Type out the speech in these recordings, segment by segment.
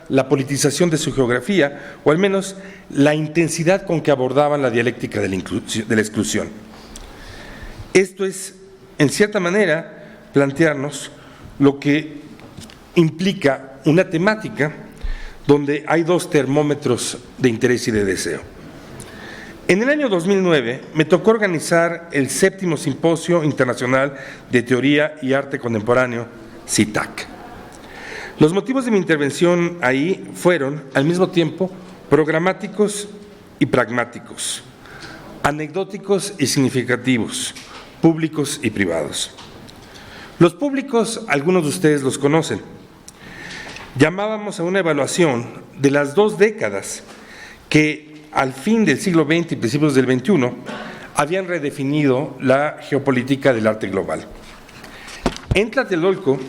la politización de su geografía, o al menos la intensidad con que abordaban la dialéctica de la exclusión. Esto es, en cierta manera, plantearnos lo que implica una temática donde hay dos termómetros de interés y de deseo. En el año 2009 me tocó organizar el 7º Simposio Internacional de Teoría y Arte Contemporáneo, CITAC. Los motivos de mi intervención ahí fueron, al mismo tiempo, programáticos y pragmáticos, anecdóticos y significativos, públicos y privados. Los públicos, algunos de ustedes los conocen. Llamábamos a una evaluación de las 2 décadas que al fin del siglo XX y principios del XXI habían redefinido la geopolítica del arte global. En Tlatelolco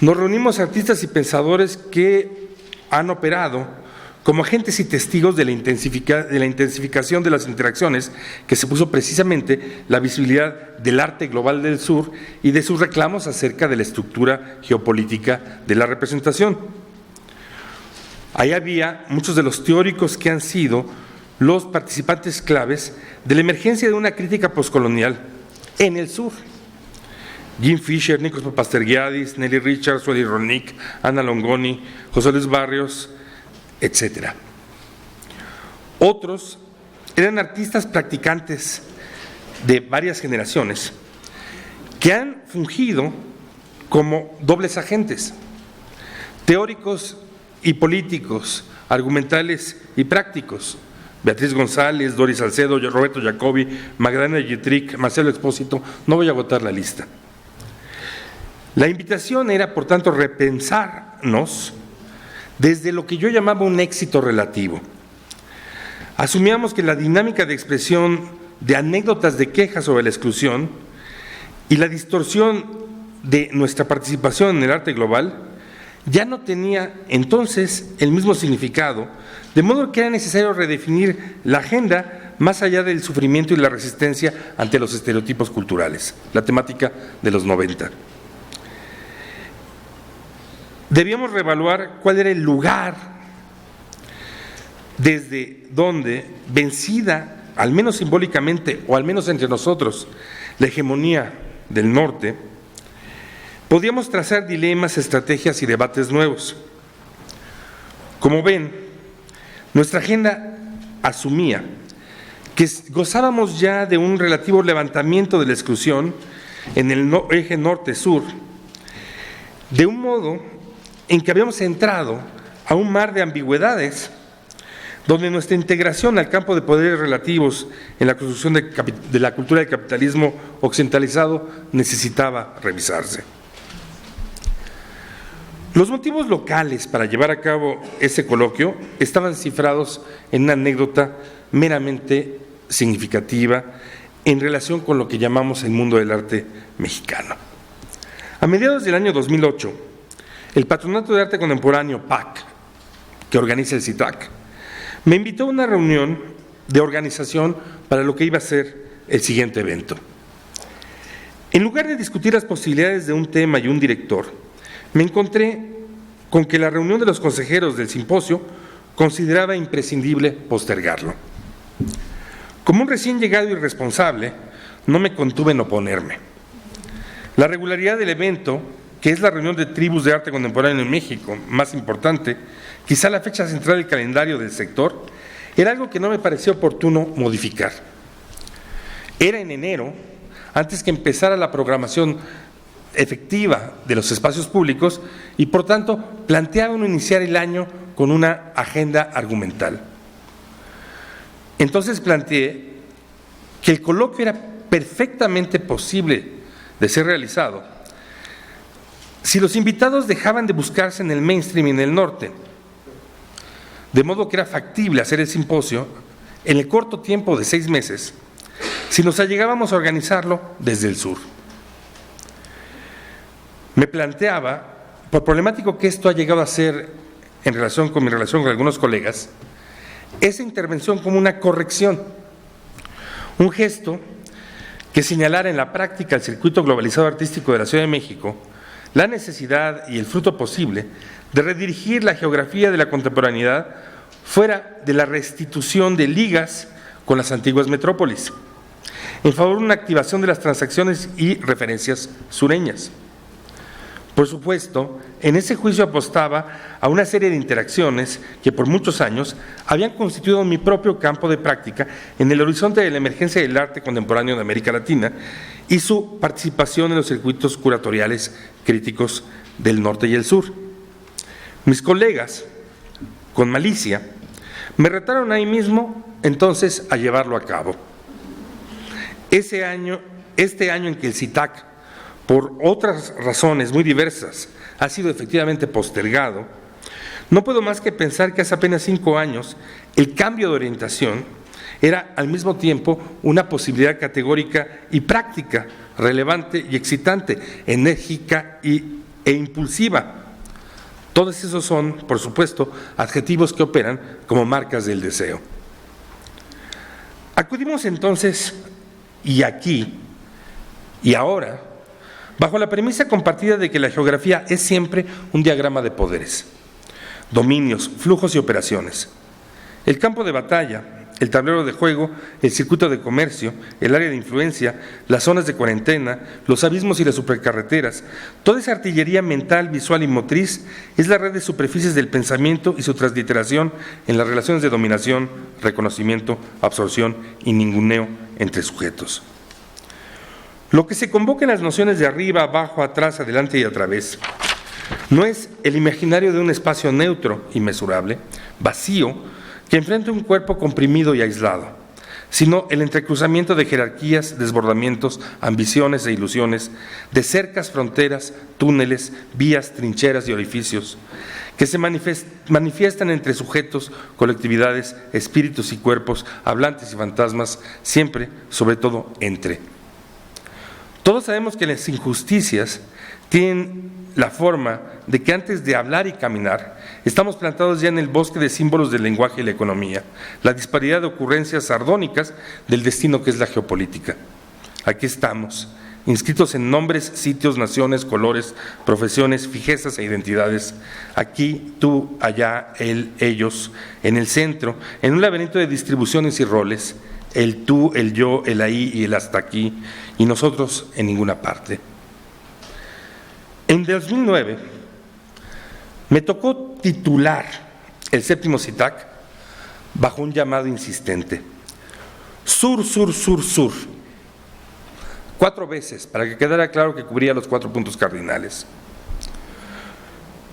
nos reunimos artistas y pensadores que han operado como agentes y testigos de la intensificación de las interacciones que se puso precisamente la visibilidad del arte global del sur y de sus reclamos acerca de la estructura geopolítica de la representación. Ahí había muchos de los teóricos que han sido los participantes claves de la emergencia de una crítica postcolonial en el sur. Jim Fisher, Nikos Papastergiadis, Nelly Richards, Wally Ronick, Ana Longoni, José Luis Barrios, etc. Otros eran artistas practicantes de varias generaciones que han fungido como dobles agentes, teóricos y políticos, argumentales y prácticos. Beatriz González, Doris Salcedo, Roberto Jacobi, Magdalena Yetrick, Marcelo Expósito, no voy a agotar la lista. La invitación era, por tanto, repensarnos desde lo que yo llamaba un éxito relativo. Asumíamos que la dinámica de expresión de anécdotas de quejas sobre la exclusión y la distorsión de nuestra participación en el arte global ya no tenía entonces el mismo significado, de modo que era necesario redefinir la agenda más allá del sufrimiento y la resistencia ante los estereotipos culturales, la temática de los 90. Debíamos reevaluar cuál era el lugar desde donde, vencida, al menos simbólicamente, o al menos entre nosotros, la hegemonía del norte, podíamos trazar dilemas, estrategias y debates nuevos. Como ven, nuestra agenda asumía que gozábamos ya de un relativo levantamiento de la exclusión en el eje norte-sur, de un modo en que habíamos entrado a un mar de ambigüedades, donde nuestra integración al campo de poderes relativos en la construcción de la cultura del capitalismo occidentalizado necesitaba revisarse. Los motivos locales para llevar a cabo ese coloquio estaban cifrados en una anécdota meramente significativa en relación con lo que llamamos el mundo del arte mexicano. A mediados del año 2008, el Patronato de Arte Contemporáneo, PAC, que organiza el CITAC, me invitó a una reunión de organización para lo que iba a ser el siguiente evento. En lugar de discutir las posibilidades de un tema y un director, me encontré con que la reunión de los consejeros del simposio consideraba imprescindible postergarlo. Como un recién llegado y responsable, no me contuve en oponerme. La regularidad del evento, que es la reunión de tribus de arte contemporáneo en México más importante, quizá la fecha central del calendario del sector, era algo que no me pareció oportuno modificar. Era en enero, antes que empezara la programación efectiva de los espacios públicos, y por tanto planteaba uno iniciar el año con una agenda argumental. Entonces planteé que el coloquio era perfectamente posible de ser realizado si los invitados dejaban de buscarse en el mainstream y en el norte, de modo que era factible hacer el simposio en el corto tiempo de 6 meses, si nos allegábamos a organizarlo desde el sur. Me planteaba, por problemático que esto ha llegado a ser en relación con mi relación con algunos colegas, esa intervención como una corrección, un gesto que señalara en la práctica el circuito globalizado artístico de la Ciudad de México la necesidad y el fruto posible de redirigir la geografía de la contemporaneidad fuera de la restitución de ligas con las antiguas metrópolis, en favor de una activación de las transacciones y referencias sureñas. Por supuesto, en ese juicio apostaba a una serie de interacciones que por muchos años habían constituido mi propio campo de práctica en el horizonte de la emergencia del arte contemporáneo de América Latina y su participación en los circuitos curatoriales críticos del norte y el sur. Mis colegas, con malicia, me retaron ahí mismo entonces a llevarlo a cabo. Este año en que el CITAC, por otras razones muy diversas, ha sido efectivamente postergado, no puedo más que pensar que hace apenas 5 años el cambio de orientación era al mismo tiempo una posibilidad categórica y práctica, relevante y excitante, enérgica e impulsiva. Todos esos son, por supuesto, adjetivos que operan como marcas del deseo. Acudimos entonces, y aquí, y ahora, bajo la premisa compartida de que la geografía es siempre un diagrama de poderes, dominios, flujos y operaciones. El campo de batalla, el tablero de juego, el circuito de comercio, el área de influencia, las zonas de cuarentena, los abismos y las supercarreteras, toda esa artillería mental, visual y motriz es la red de superficies del pensamiento y su transliteración en las relaciones de dominación, reconocimiento, absorción y ninguneo entre sujetos. Lo que se convoca en las nociones de arriba, abajo, atrás, adelante y a través no es el imaginario de un espacio neutro, inmesurable, vacío, que enfrenta un cuerpo comprimido y aislado, sino el entrecruzamiento de jerarquías, desbordamientos, ambiciones e ilusiones, de cercas, fronteras, túneles, vías, trincheras y orificios, que se manifiestan entre sujetos, colectividades, espíritus y cuerpos, hablantes y fantasmas, siempre, sobre todo, entre. Todos sabemos que las injusticias tienen la forma de que antes de hablar y caminar, estamos plantados ya en el bosque de símbolos del lenguaje y la economía, la disparidad de ocurrencias sardónicas del destino que es la geopolítica. Aquí estamos, inscritos en nombres, sitios, naciones, colores, profesiones, fijezas e identidades. Aquí, tú, allá, él, ellos, en el centro, en un laberinto de distribuciones y roles, el tú, el yo, el ahí y el hasta aquí, y nosotros en ninguna parte. En 2009 me tocó titular el 7º CITAC bajo un llamado insistente: sur, sur, sur, sur. 4 veces, para que quedara claro que cubría los 4 puntos cardinales.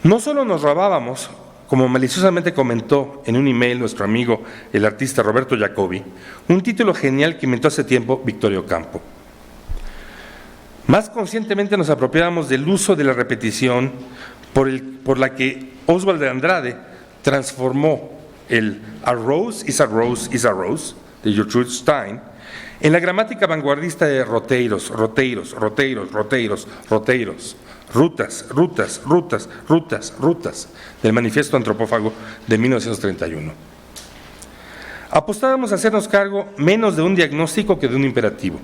No solo nos robábamos, como maliciosamente comentó en un email nuestro amigo, el artista Roberto Jacobi, un título genial que inventó hace tiempo Victorio Campo. Más conscientemente nos apropiábamos del uso de la repetición por la que Oswald de Andrade transformó el a rose is a rose is a rose de Gertrude Stein en la gramática vanguardista de roteiros, roteiros, roteiros, roteiros, roteiros, rutas, rutas, rutas, rutas, rutas, del Manifiesto Antropófago de 1931. Apostábamos a hacernos cargo menos de un diagnóstico que de un imperativo.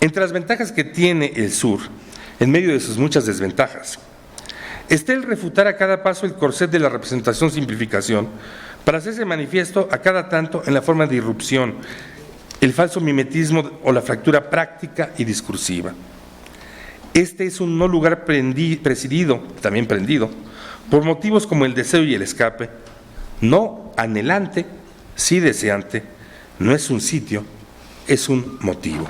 Entre las ventajas que tiene el sur, en medio de sus muchas desventajas, está el refutar a cada paso el corset de la representación-simplificación para hacerse manifiesto a cada tanto en la forma de irrupción, el falso mimetismo o la fractura práctica y discursiva. Este es un no lugar presidido, también prendido, por motivos como el deseo y el escape, no anhelante, sí deseante, no es un sitio, es un motivo.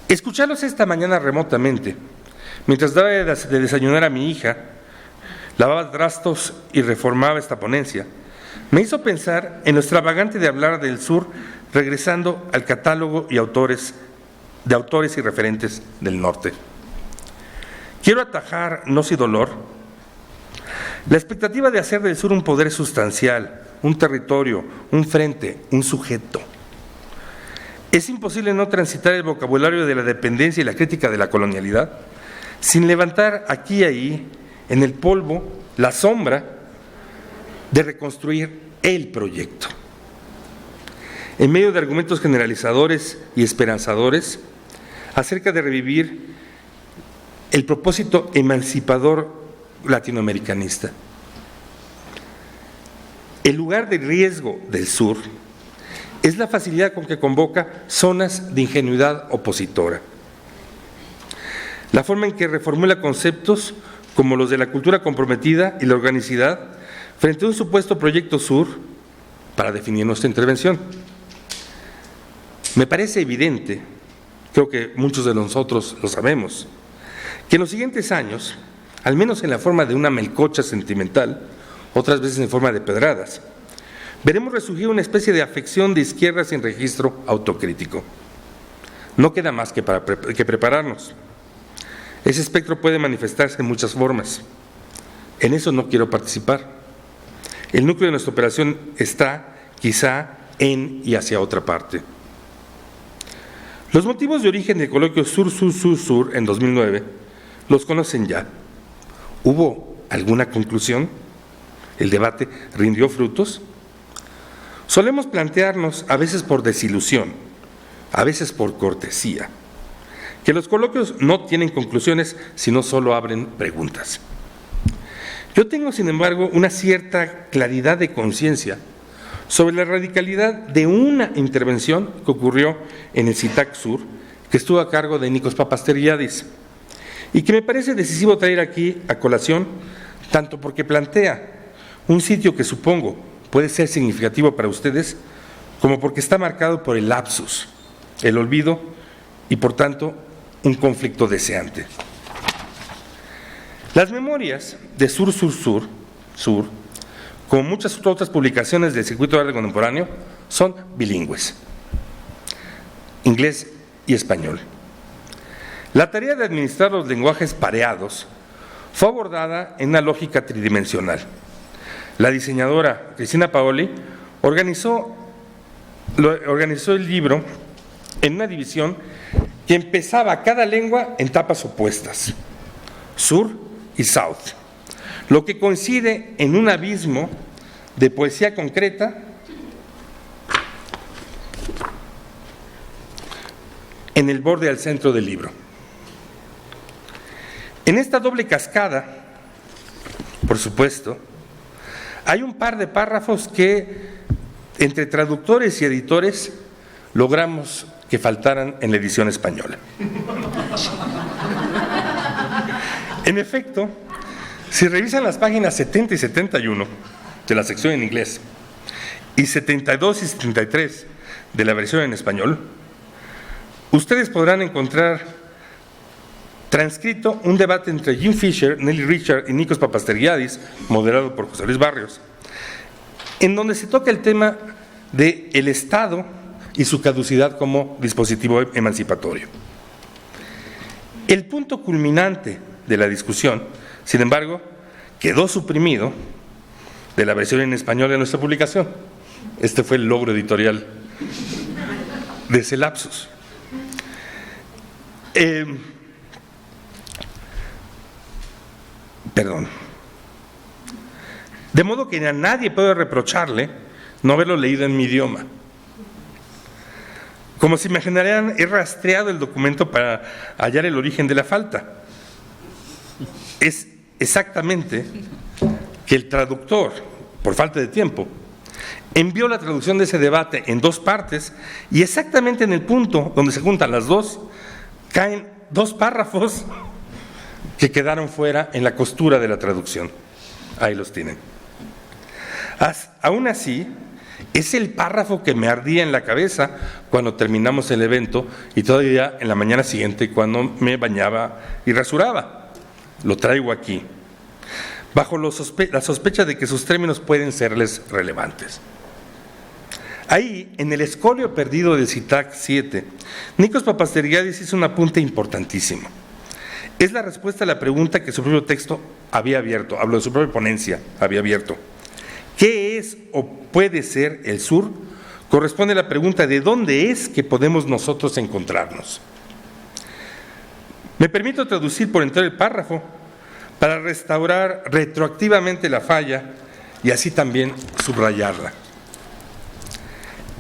Escucharlos esta mañana remotamente, mientras daba de desayunar a mi hija, lavaba trastos y reformaba esta ponencia, me hizo pensar en lo extravagante de hablar del sur, regresando al catálogo de autores y referentes del norte. Quiero atajar, no sin dolor, la expectativa de hacer del sur un poder sustancial, un territorio, un frente, un sujeto. Es imposible no transitar el vocabulario de la dependencia y la crítica de la colonialidad sin levantar aquí y ahí, en el polvo, la sombra de reconstruir el proyecto. En medio de argumentos generalizadores y esperanzadores, acerca de revivir el propósito emancipador latinoamericanista. El lugar de riesgo del sur es la facilidad con que convoca zonas de ingenuidad opositora. La forma en que reformula conceptos como los de la cultura comprometida y la organicidad frente a un supuesto proyecto sur para definir nuestra intervención. Me parece evidente, creo que muchos de nosotros lo sabemos, que en los siguientes años, al menos en la forma de una melcocha sentimental, otras veces en forma de pedradas, veremos resurgir una especie de afección de izquierda sin registro autocrítico. No queda más que prepararnos. Ese espectro puede manifestarse en muchas formas. En eso no quiero participar. El núcleo de nuestra operación está, quizá, en y hacia otra parte. Los motivos de origen del coloquio Sur-Sur-Sur-Sur en 2009 los conocen ya. ¿Hubo alguna conclusión? ¿El debate rindió frutos? Solemos plantearnos, a veces por desilusión, a veces por cortesía, que los coloquios no tienen conclusiones, sino solo abren preguntas. Yo tengo, sin embargo, una cierta claridad de conciencia sobre la radicalidad de una intervención que ocurrió en el CITAC Sur, que estuvo a cargo de Nikos Papasteriadis, y que me parece decisivo traer aquí a colación, tanto porque plantea un sitio que supongo puede ser significativo para ustedes, como porque está marcado por el lapsus, el olvido y, por tanto, un conflicto deseante. Las memorias de Sur, como muchas otras publicaciones del circuito de arte contemporáneo, son bilingües, inglés y español. La tarea de administrar los lenguajes pareados fue abordada en una lógica tridimensional. La diseñadora Cristina Paoli organizó el libro en una división que empezaba cada lengua en tapas opuestas, sur y south, lo que coincide en un abismo de poesía concreta en el borde al centro del libro. En esta doble cascada, por supuesto, hay un par de párrafos que, entre traductores y editores, logramos que faltaran en la edición española. En efecto, si revisan las páginas 70 y 71 de la sección en inglés y 72 y 73 de la versión en español, ustedes podrán encontrar transcrito un debate entre Jim Fisher, Nelly Richard y Nikos Papasteriadis, moderado por José Luis Barrios, en donde se toca el tema del Estado y su caducidad como dispositivo emancipatorio. El punto culminante de la discusión, sin embargo, quedó suprimido de la versión en español de nuestra publicación. Este fue el logro editorial de ese lapsus. De modo que a nadie puede reprocharle no haberlo leído en mi idioma. Como se imaginarán, he rastreado el documento para hallar el origen de la falta. Es exactamente que el traductor, por falta de tiempo, envió la traducción de ese debate en dos partes y exactamente en el punto donde se juntan las dos, caen dos párrafos que quedaron fuera en la costura de la traducción. Ahí los tienen. Aún así, es el párrafo que me ardía en la cabeza cuando terminamos el evento y todavía en la mañana siguiente cuando me bañaba y rasuraba. Lo traigo aquí, bajo la sospecha de que sus términos pueden serles relevantes. Ahí, en el escolio perdido del CITAC 7, Nikos Papasteriadis hizo un apunte importantísimo. Es la respuesta a la pregunta que su propio texto había abierto, hablo de su propia ponencia, había abierto. ¿Qué es o puede ser el sur? Corresponde a la pregunta de dónde es que podemos nosotros encontrarnos. Me permito traducir por entero el párrafo para restaurar retroactivamente la falla y así también subrayarla.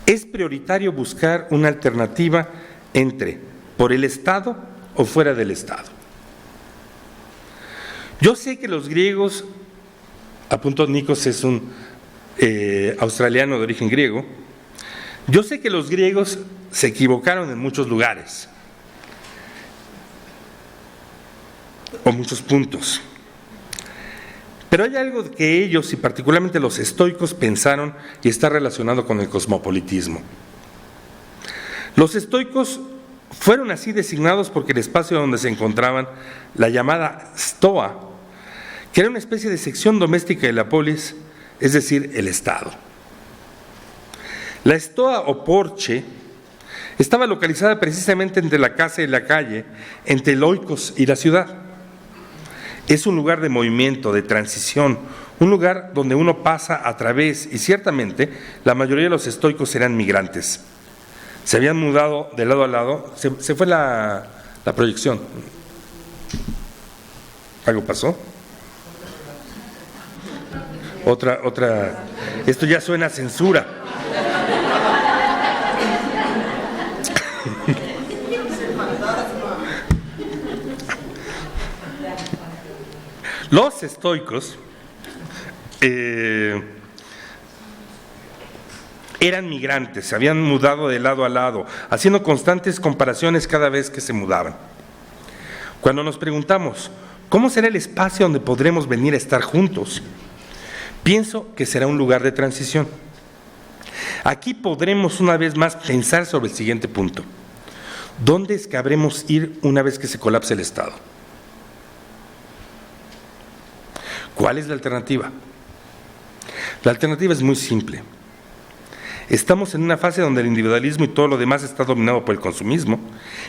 Es prioritario buscar una alternativa entre por el Estado o fuera del Estado. Yo sé que los griegos, apunto, Nikos es un australiano de origen griego, yo sé que los griegos se equivocaron en muchos lugares, o muchos puntos. Pero hay algo que ellos, y particularmente los estoicos, pensaron y está relacionado con el cosmopolitismo. Los estoicos fueron así designados porque el espacio donde se encontraban, la llamada stoa, que era una especie de sección doméstica de la polis, es decir, el Estado. La stoa o porche estaba localizada precisamente entre la casa y la calle, entre el oikos y la ciudad. Es un lugar de movimiento, de transición, un lugar donde uno pasa a través, y ciertamente la mayoría de los estoicos eran migrantes. Se habían mudado de lado a lado. Se fue la proyección. ¿Algo pasó? Otra. Esto ya suena a censura. Los estoicos eran migrantes, se habían mudado de lado a lado, haciendo constantes comparaciones cada vez que se mudaban. Cuando nos preguntamos, ¿cómo será el espacio donde podremos venir a estar juntos? Pienso que será un lugar de transición. Aquí podremos una vez más pensar sobre el siguiente punto. ¿Dónde es que habremos ir una vez que se colapse el Estado? ¿Cuál es la alternativa? La alternativa es muy simple. Estamos en una fase donde el individualismo y todo lo demás está dominado por el consumismo,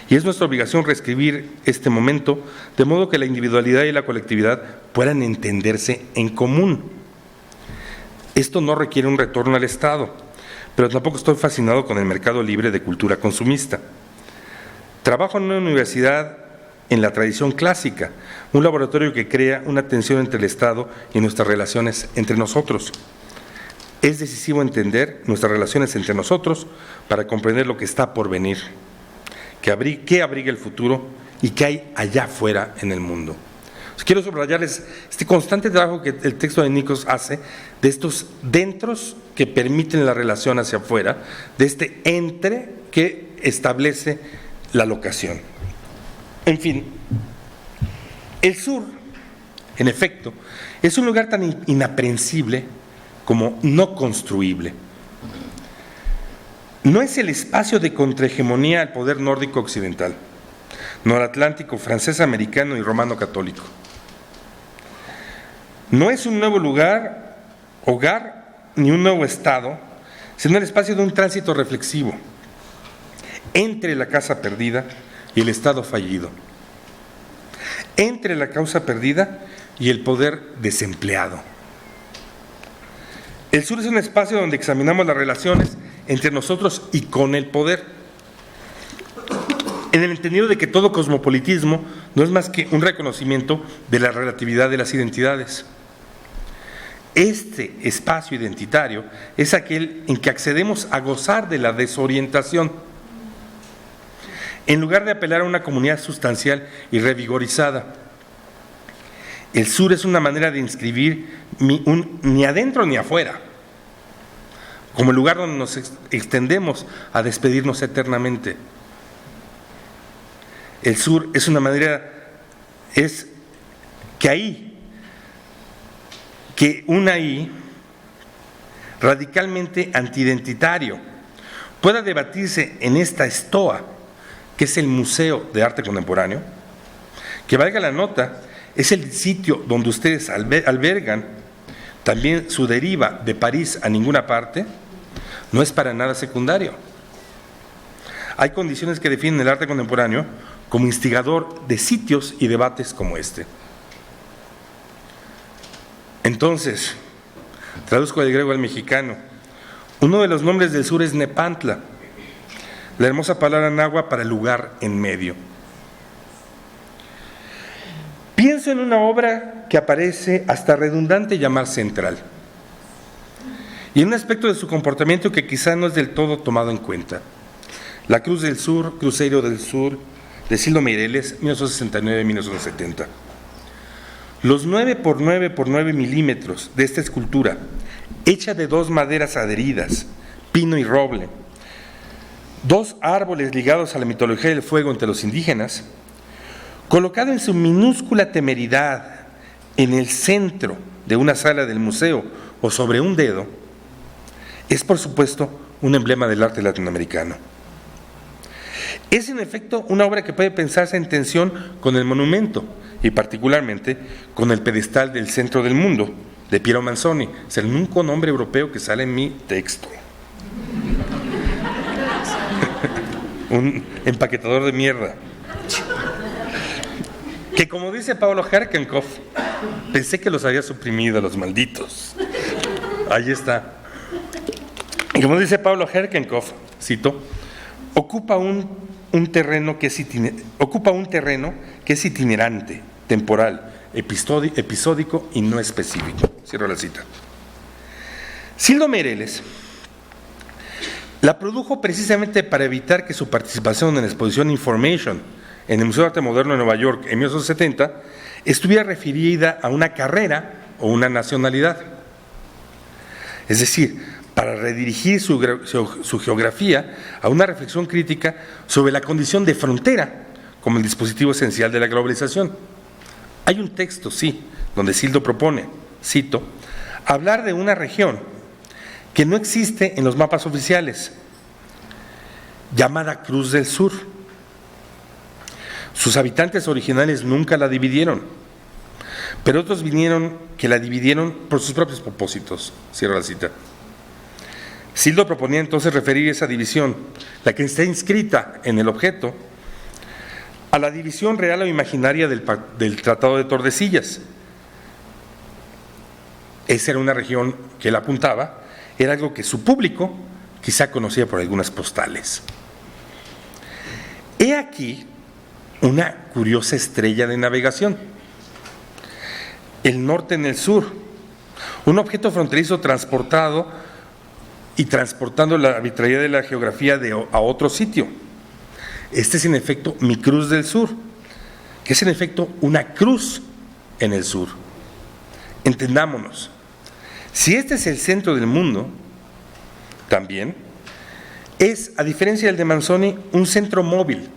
y es nuestra obligación reescribir este momento de modo que la individualidad y la colectividad puedan entenderse en común. Esto no requiere un retorno al Estado, pero tampoco estoy fascinado con el mercado libre de cultura consumista. Trabajo en una universidad en la tradición clásica, un laboratorio que crea una tensión entre el Estado y nuestras relaciones entre nosotros. Es decisivo entender nuestras relaciones entre nosotros para comprender lo que está por venir, qué abriga el futuro y qué hay allá afuera en el mundo. Quiero subrayarles este constante trabajo que el texto de Nikos hace de estos dentros que permiten la relación hacia afuera, de este entre que establece la locación. En fin, el sur, en efecto, es un lugar tan inaprehensible como no construible. No es el espacio de contrahegemonía al poder nórdico occidental, noratlántico, francés, americano y romano católico. No es un nuevo lugar, hogar, ni un nuevo estado, sino el espacio de un tránsito reflexivo entre la casa perdida y el Estado fallido, entre la causa perdida y el poder desempleado. El sur es un espacio donde examinamos las relaciones entre nosotros y con el poder, en el entendido de que todo cosmopolitismo no es más que un reconocimiento de la relatividad de las identidades. Este espacio identitario es aquel en que accedemos a gozar de la desorientación, en lugar de apelar a una comunidad sustancial y revigorizada. El sur es una manera de inscribir ni adentro ni afuera, como el lugar donde nos extendemos a despedirnos eternamente. El sur es una manera, es que un ahí radicalmente antiidentitario pueda debatirse en esta estoa, que es el Museo de Arte Contemporáneo, que valga la nota, es el sitio donde ustedes albergan también su deriva de París a ninguna parte, no es para nada secundario. Hay condiciones que definen el arte contemporáneo como instigador de sitios y debates como este. Entonces, traduzco del griego al mexicano. Uno de los nombres del sur es Nepantla, la hermosa palabra náhuatl para lugar en medio. Pienso en una obra que aparece hasta redundante llamar central, y en un aspecto de su comportamiento que quizá no es del todo tomado en cuenta. La Cruz del Sur, Cruzeiro del Sur, de Sildo Meireles, 1969-1970. Los 9 por 9 por 9 milímetros de esta escultura, hecha de 2 maderas adheridas, pino y roble, 2 árboles ligados a la mitología del fuego entre los indígenas, colocado en su minúscula temeridad en el centro de una sala del museo o sobre un dedo, es por supuesto un emblema del arte latinoamericano. Es en efecto una obra que puede pensarse en tensión con el monumento y particularmente con el pedestal del centro del mundo de Piero Manzoni. Es el único nombre europeo que sale en mi texto. Un empaquetador de mierda. Que como dice Pablo Herkenhoff, pensé que los había suprimido, los malditos. Ahí está. Y como dice Pablo Herkenhoff, cito, ocupa un terreno que es itinerante, temporal, episódico y no específico. Cierro la cita. Sildo Meireles la produjo precisamente para evitar que su participación en la exposición Information en el Museo de Arte Moderno de Nueva York en 1970 estuviera referida a una carrera o una nacionalidad. Es decir, para redirigir su geografía a una reflexión crítica sobre la condición de frontera como el dispositivo esencial de la globalización. Hay un texto, sí, donde Sildo propone, cito, hablar de una región que no existe en los mapas oficiales, llamada Cruz del Sur. Sus habitantes originales nunca la dividieron, pero otros vinieron que la dividieron por sus propios propósitos. Cierro la cita. Sildo proponía entonces referir esa división, la que está inscrita en el objeto, a la división real o imaginaria del Tratado de Tordesillas. Esa era una región que él apuntaba, era algo que su público quizá conocía por algunas postales. He aquí una curiosa estrella de navegación. El norte en el sur, un objeto fronterizo transportado y transportando la arbitrariedad de la geografía a otro sitio. Este es en efecto mi Cruz del Sur, que es en efecto una cruz en el sur. Entendámonos, si este es el centro del mundo, también es, a diferencia del de Manzoni, un centro móvil,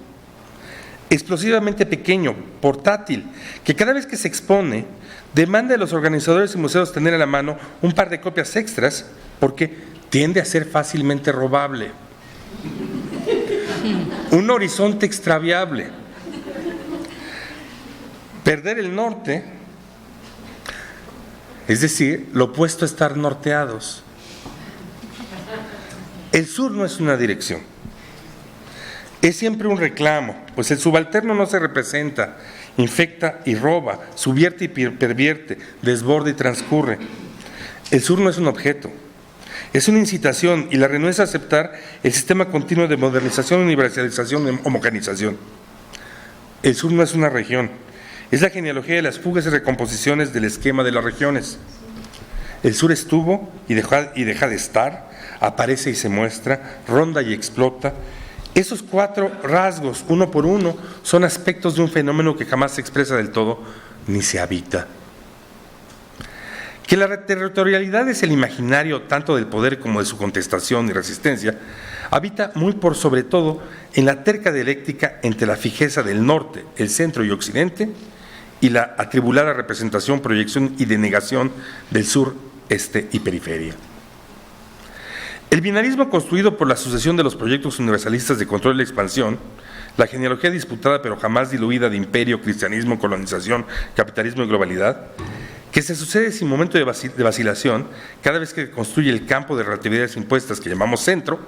explosivamente pequeño, portátil, que cada vez que se expone, demanda de los organizadores y museos tener a la mano un par de copias extras, porque tiende a ser fácilmente robable. Un horizonte extraviable. Perder el norte, es decir, lo opuesto a estar norteados. El sur no es una dirección, es siempre un reclamo, pues el subalterno no se representa, infecta y roba, subvierte y pervierte, desborda y transcurre. El sur no es un objeto, es una incitación y la renuncia a aceptar el sistema continuo de modernización, universalización y homogenización. El sur no es una región, es la genealogía de las fugas y recomposiciones del esquema de las regiones. El sur estuvo y deja de estar, aparece y se muestra, ronda y explota. Esos 4 rasgos, uno por uno, son aspectos de un fenómeno que jamás se expresa del todo ni se habita. Que la territorialidad es el imaginario tanto del poder como de su contestación y resistencia, habita muy por sobre todo en la terca dialéctica entre la fijeza del norte, el centro y occidente, y la atribulada representación, proyección y denegación del sur, este y periferia. El binarismo construido por la sucesión de los proyectos universalistas de control y la expansión, la genealogía disputada pero jamás diluida de imperio, cristianismo, colonización, capitalismo y globalidad, que se sucede sin momento de vacilación cada vez que construye el campo de relatividades impuestas que llamamos centro,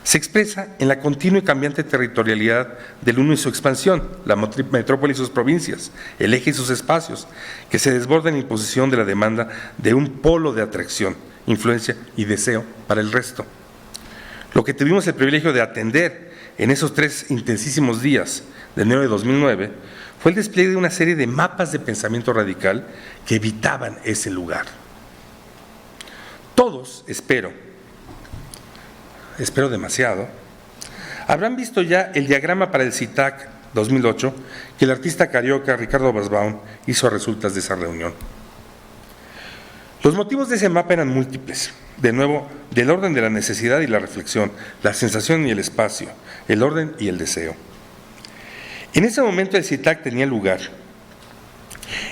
se expresa en la continua y cambiante territorialidad del uno y su expansión, la metrópoli y sus provincias, el eje y sus espacios, que se desborda en imposición de la demanda de un polo de atracción, influencia y deseo para el resto. Lo que tuvimos el privilegio de atender en esos 3 intensísimos días de enero de 2009 fue el despliegue de una serie de mapas de pensamiento radical que evitaban ese lugar. Todos, espero demasiado, habrán visto ya el diagrama para el CITAC 2008, que el artista carioca Ricardo Basbaum hizo a resultas de esa reunión. Los motivos de ese mapa eran múltiples, de nuevo, del orden de la necesidad y la reflexión, la sensación y el espacio, el orden y el deseo. En ese momento el CITAC tenía lugar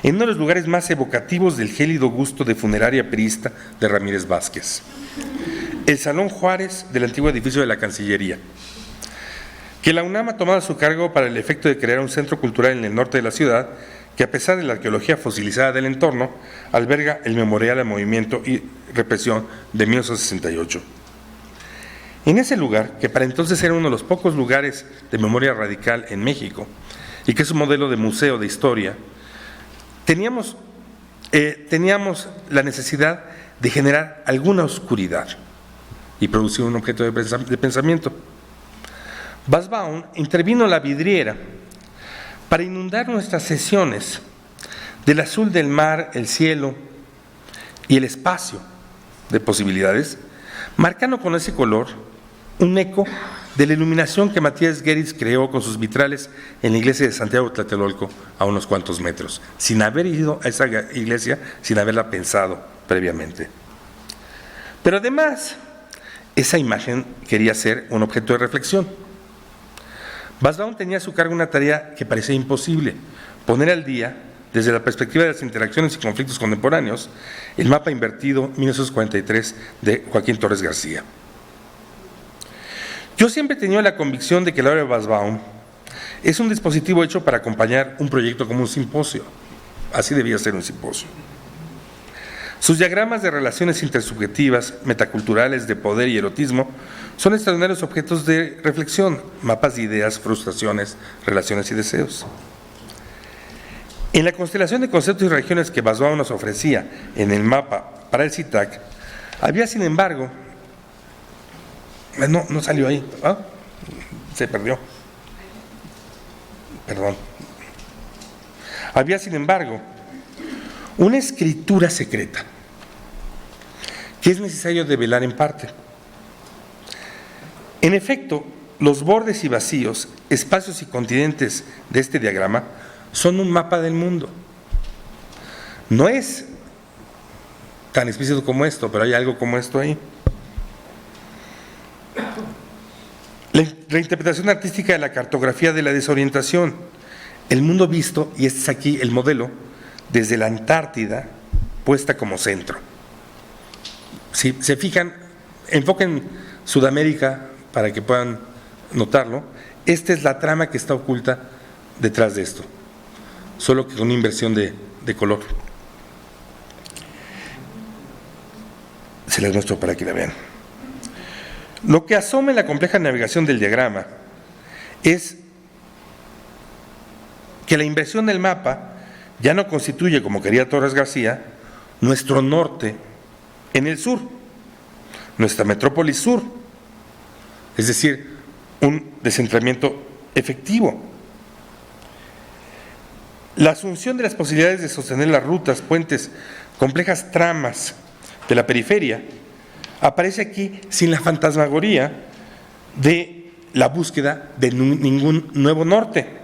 en uno de los lugares más evocativos del gélido gusto de funeraria priista de Ramírez Vázquez, el Salón Juárez del antiguo edificio de la Cancillería, que la UNAM ha tomado a su cargo para el efecto de crear un centro cultural en el norte de la ciudad, que a pesar de la arqueología fosilizada del entorno, alberga el Memorial al Movimiento y Represión de 1968. En ese lugar, que para entonces era uno de los pocos lugares de memoria radical en México, y que es un modelo de museo de historia, teníamos la necesidad de generar alguna oscuridad y producir un objeto de pensamiento. Basbaum intervino en la vidriera para inundar nuestras sesiones del azul del mar, el cielo y el espacio de posibilidades, marcando con ese color un eco de la iluminación que Matías Gueritz creó con sus vitrales en la iglesia de Santiago Tlatelolco a unos cuantos metros, sin haber ido a esa iglesia, sin haberla pensado previamente. Pero además, esa imagen quería ser un objeto de reflexión. Basbaum tenía a su cargo una tarea que parecía imposible: poner al día, desde la perspectiva de las interacciones y conflictos contemporáneos, el mapa invertido 1943 de Joaquín Torres García. Yo siempre he tenido la convicción de que la obra de Basbaum es un dispositivo hecho para acompañar un proyecto como un simposio. Así debía ser un simposio. Sus diagramas de relaciones intersubjetivas, metaculturales, de poder y erotismo son extraordinarios objetos de reflexión, mapas de ideas, frustraciones, relaciones y deseos. En la constelación de conceptos y regiones que Basbaum nos ofrecía en el mapa para el CITAC, había, sin embargo, no salió ahí, se perdió, perdón. Había, sin embargo, una escritura secreta que es necesario develar en parte. En efecto, los bordes y vacíos, espacios y continentes de este diagrama son un mapa del mundo. No es tan explícito como esto, pero hay algo como esto ahí. La reinterpretación artística de la cartografía de la desorientación, el mundo visto, y este es aquí el modelo, desde la Antártida, puesta como centro. Si se fijan, enfoquen Sudamérica para que puedan notarlo. Esta es la trama que está oculta detrás de esto, solo que con una inversión de color. Se las muestro para que la vean. Lo que asoma en la compleja navegación del diagrama es que la inversión del mapa ya no constituye, como quería Torres García, nuestro norte en el sur, nuestra metrópolis sur, es decir, un descentramiento efectivo. La asunción de las posibilidades de sostener las rutas, puentes, complejas tramas de la periferia aparece aquí sin la fantasmagoría de la búsqueda de ningún nuevo norte.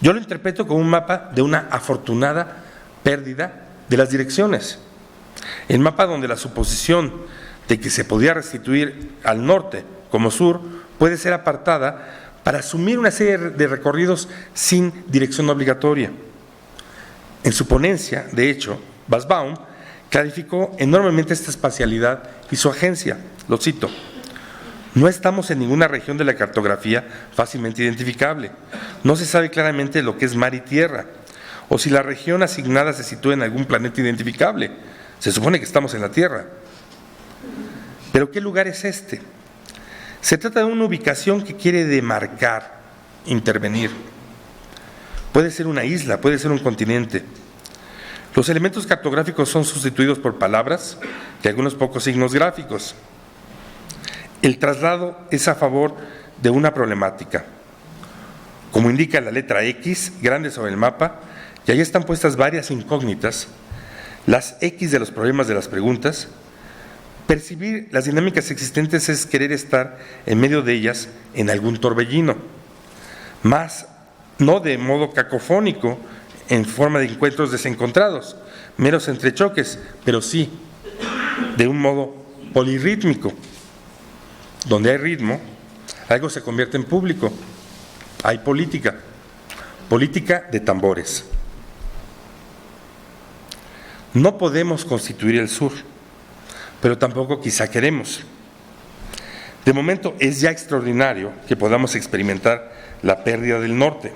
Yo lo interpreto como un mapa de una afortunada pérdida de las direcciones. El mapa donde la suposición de que se podía restituir al norte como sur puede ser apartada para asumir una serie de recorridos sin dirección obligatoria. En su ponencia, de hecho, Basbaum clarificó enormemente esta espacialidad y su agencia. Lo cito: no estamos en ninguna región de la cartografía fácilmente identificable. No se sabe claramente lo que es mar y tierra, o si la región asignada se sitúa en algún planeta identificable. Se supone que estamos en la Tierra. ¿Pero qué lugar es este? Se trata de una ubicación que quiere demarcar, intervenir. Puede ser una isla, puede ser un continente. Los elementos cartográficos son sustituidos por palabras y algunos pocos signos gráficos. El traslado es a favor de una problemática. Como indica la letra X, grande sobre el mapa, y ahí están puestas varias incógnitas, las X de los problemas de las preguntas, Percibir las dinámicas existentes es querer estar en medio de ellas en algún torbellino, más no de modo cacofónico, en forma de encuentros desencontrados, meros entrechoques, pero sí de un modo polirrítmico. Donde hay ritmo, algo se convierte en público. Hay política, política de tambores. No podemos constituir el sur, pero tampoco quizá queremos. De momento es ya extraordinario que podamos experimentar la pérdida del norte.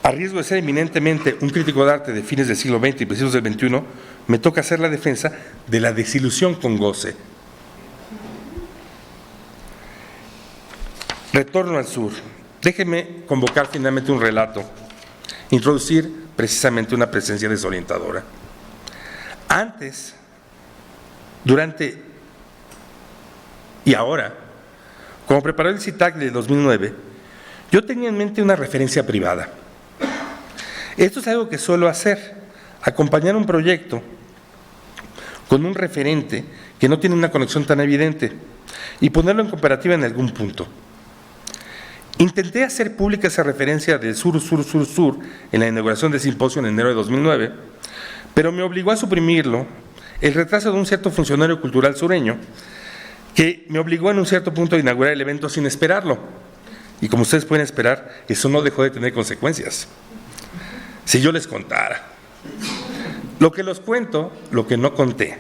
A riesgo de ser eminentemente un crítico de arte de fines del siglo XX y principios del XXI, me toca hacer la defensa de la desilusión con goce. Retorno al sur. Déjeme convocar finalmente un relato, introducir precisamente una presencia desorientadora. Antes, durante y ahora, como preparó el CITAC de 2009, yo tenía en mente una referencia privada. Esto es algo que suelo hacer, acompañar un proyecto con un referente que no tiene una conexión tan evidente y ponerlo en comparativa en algún punto. Intenté hacer pública esa referencia del sur en la inauguración del simposio en enero de 2009, pero me obligó a suprimirlo el retraso de un cierto funcionario cultural sureño que me obligó en un cierto punto a inaugurar el evento sin esperarlo. Y como ustedes pueden esperar, eso no dejó de tener consecuencias. Si yo les contara lo que los cuento, lo que no conté,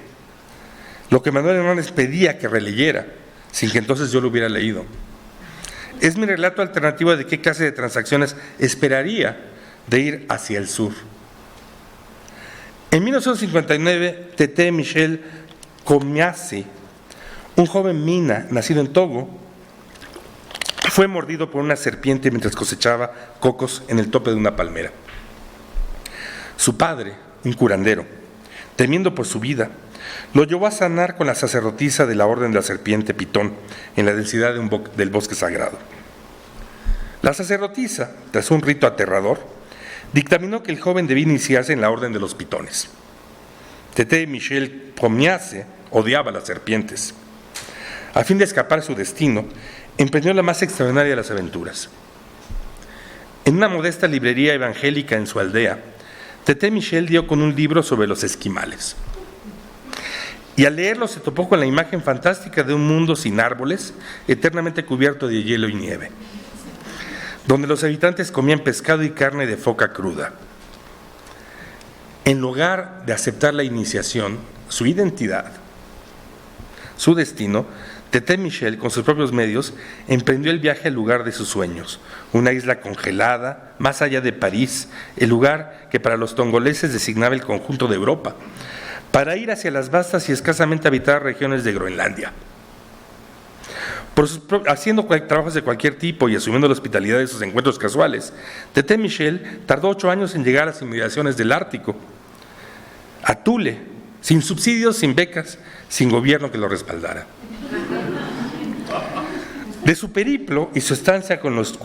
lo que Manuel Hernández pedía que releyera, sin que entonces yo lo hubiera leído. Es mi relato alternativo de qué clase de transacciones esperaría de ir hacia el sur. En 1959, Tété Michel Comiace, un joven mina nacido en Togo, fue mordido por una serpiente mientras cosechaba cocos en el tope de una palmera. Su padre, un curandero, temiendo por su vida, lo llevó a sanar con la sacerdotisa de la Orden de la Serpiente Pitón en la densidad del bosque sagrado. La sacerdotisa, tras un rito aterrador, dictaminó que el joven debía iniciarse en la Orden de los Pitones. Tété Michel Comiace odiaba las serpientes. A fin de escapar de su destino, emprendió la más extraordinaria de las aventuras. En una modesta librería evangélica en su aldea, Tété Michel dio con un libro sobre los esquimales. Y al leerlo se topó con la imagen fantástica de un mundo sin árboles, eternamente cubierto de hielo y nieve, donde los habitantes comían pescado y carne de foca cruda. En lugar de aceptar la iniciación, su identidad, su destino, Tété Michel, con sus propios medios, emprendió el viaje al lugar de sus sueños, una isla congelada, más allá de París, el lugar que para los tongoleses designaba el conjunto de Europa, para ir hacia las vastas y escasamente habitadas regiones de Groenlandia. Haciendo trabajos de cualquier tipo y asumiendo la hospitalidad de sus encuentros casuales, Tété Michel tardó 8 años en llegar a las inmediaciones del Ártico, a Thule, sin subsidios, sin becas, sin gobierno que lo respaldara. De su periplo y su estancia con los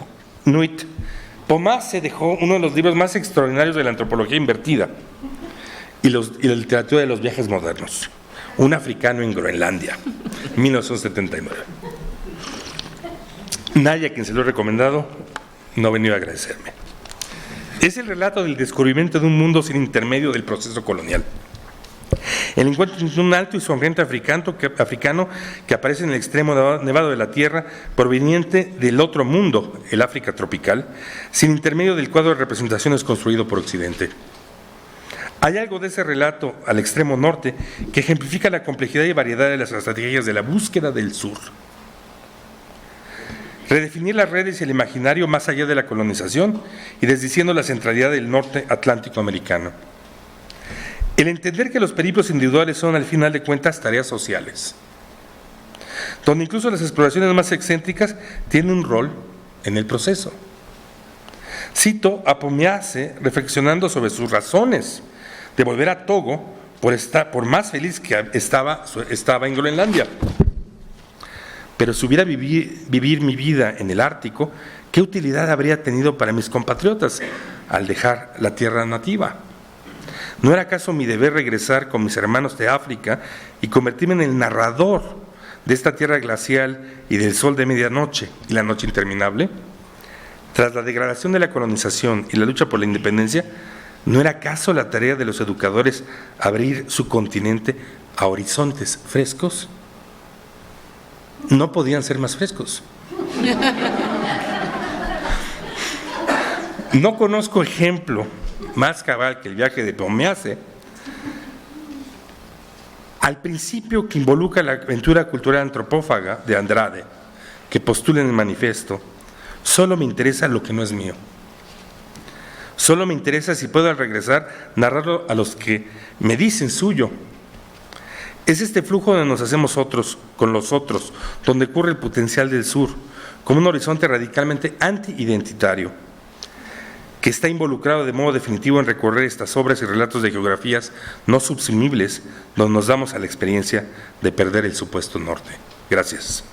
Inuit, Comiace dejó uno de los libros más extraordinarios de la antropología invertida y la literatura de los viajes modernos, Un africano en Groenlandia, 1979. Nadie a quien se lo he recomendado no ha venido a agradecerme. Es el relato del descubrimiento de un mundo sin intermedio del proceso colonial. El encuentro entre un alto y sonriente africano que aparece en el extremo nevado de la Tierra, proveniente del otro mundo, el África tropical, sin intermedio del cuadro de representaciones construido por Occidente. Hay algo de ese relato al extremo norte que ejemplifica la complejidad y variedad de las estrategias de la búsqueda del sur. Redefinir las redes y el imaginario más allá de la colonización y desdiciendo la centralidad del norte atlántico americano. El entender que los periplos individuales son, al final de cuentas, tareas sociales, donde incluso las exploraciones más excéntricas tienen un rol en el proceso. Cito a Comiace reflexionando sobre sus razones de volver a Togo por más feliz que estaba en Groenlandia. Pero si hubiera vivir mi vida en el Ártico, ¿qué utilidad habría tenido para mis compatriotas al dejar la tierra nativa? ¿No era acaso mi deber regresar con mis hermanos de África y convertirme en el narrador de esta tierra glacial y del sol de medianoche y la noche interminable? Tras la degradación de la colonización y la lucha por la independencia, ¿no era acaso la tarea de los educadores abrir su continente a horizontes frescos? No podían ser más frescos. No conozco ejemplo más cabal que el viaje de Pomiace, al principio, que involucra la aventura cultural antropófaga de Andrade, que postula en el manifiesto: solo me interesa lo que no es mío. Solo me interesa, si puedo al regresar, narrarlo a los que me dicen suyo. Es este flujo donde nos hacemos otros con los otros, donde ocurre el potencial del sur, como un horizonte radicalmente anti-identitario, que está involucrado de modo definitivo en recorrer estas obras y relatos de geografías no subsumibles, donde nos damos a la experiencia de perder el supuesto norte. Gracias.